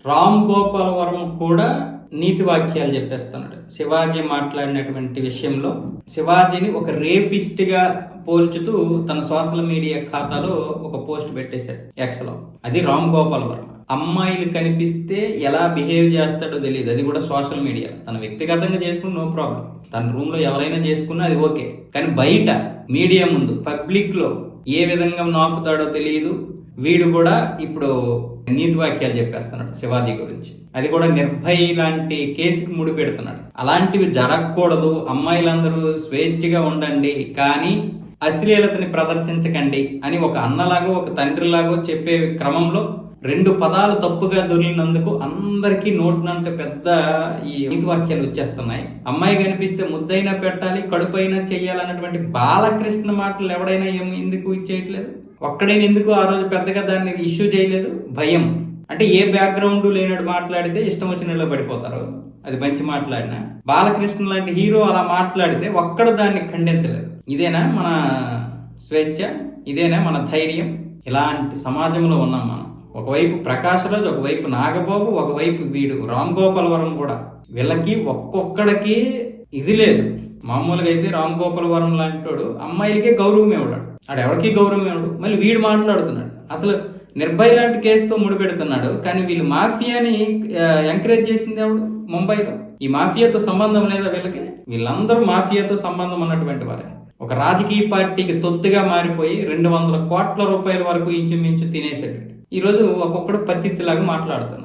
రామ్ గోపాల్ వర్మ కూడా నీతి వాక్యాలు చెప్పేస్తున్నాడు. శివాజీ మాట్లాడినటువంటి విషయంలో శివాజీని ఒక రేపిస్ట్గా పోల్చుతూ తన సోషల్ మీడియా ఖాతాలో ఒక పోస్ట్ పెట్టేశాడు ఎక్స్లో. అది రామ్ గోపాల్ వర్మ. అమ్మాయిలు కనిపిస్తే ఎలా బిహేవ్ చేస్తాడో తెలియదు, అది కూడా సోషల్ మీడియా. తన వ్యక్తిగతంగా చేసుకుని నో ప్రాబ్లం, తన రూమ్లో ఎవరైనా చేసుకున్నా అది ఓకే. కానీ బయట మీడియా ముందు పబ్లిక్లో ఏ విధంగా నాకుతాడో తెలియదు. వీడు కూడా ఇప్పుడు నీతి వాక్యాలు చెప్పేస్తున్నాడు శివాజీ గురించి. అది కూడా నిర్భయ్ లాంటి కేసుకి ముడి పెడుతున్నాడు. అలాంటివి జరగకూడదు, అమ్మాయిలందరూ స్వేచ్ఛగా ఉండండి, కానీ అశ్లీలతని ప్రదర్శించకండి అని ఒక అన్నలాగో ఒక తండ్రిలాగో చెప్పే క్రమంలో 2 పదాలు తప్పుగా దొరికినందుకు అందరికీ నోటినంటే పెద్ద ఈ నీతి వాక్యాలు వచ్చేస్తున్నాయి. అమ్మాయి కనిపిస్తే ముద్దైనా పెట్టాలి, కడుపైనా చెయ్యాలన్నటువంటి బాలకృష్ణ మాటలు ఎవడైనా ఎందుకు ఇచ్చేయట్లేదు? ఒక్కడైనా ఎందుకు ఆ రోజు పెద్దగా దాన్ని ఇష్యూ చేయలేదు? భయం. అంటే ఏ బ్యాక్గ్రౌండ్ లేనాడు మాట్లాడితే ఇష్టం వచ్చినట్లు పడిపోతారు. అది మంచి మాట్లాడినా బాలకృష్ణ లాంటి హీరో అలా మాట్లాడితే ఒక్కడు దాన్ని ఖండించలేదు. ఇదేనా మన స్వేచ్ఛ? ఇదేనా మన ధైర్యం? ఇలాంటి సమాజంలో ఉన్నాం మనం. ఒకవైపు ప్రకాష్ రాజ్, ఒకవైపు నాగబాబు, ఒకవైపు వీడు రామ్ గోపాల్ వర్మ కూడా. వీళ్ళకి ఒక్కొక్కడికి ఇది లేదు. మామూలుగా అయితే రామ్ గోపాల్ వర్మ లాంటి వాడు అమ్మాయిలకే గౌరవం ఇవ్వడాడు, ఆడు ఎవరికి గౌరవం ఇవ్వడు. మళ్ళీ వీడు మాట్లాడుతున్నాడు అసలు నిర్భయ్ లాంటి కేసుతో ముడిపెడుతున్నాడు. కానీ వీళ్ళు మాఫియాని ఎంకరేజ్ చేసింది ఎవడు? ముంబైలో. ఈ మాఫియాతో సంబంధం లేదా వీళ్ళకి? వీళ్ళందరూ మాఫియాతో సంబంధం ఉన్నటువంటి వారే. ఒక రాజకీయ పార్టీకి తొత్తుగా మారిపోయి 200 కోట్ల రూపాయల వరకు ఇంచుమించు తినేసాడు. ఈరోజు ఒక్కొక్కడు పత్తిలాగా మాట్లాడుతున్నాడు.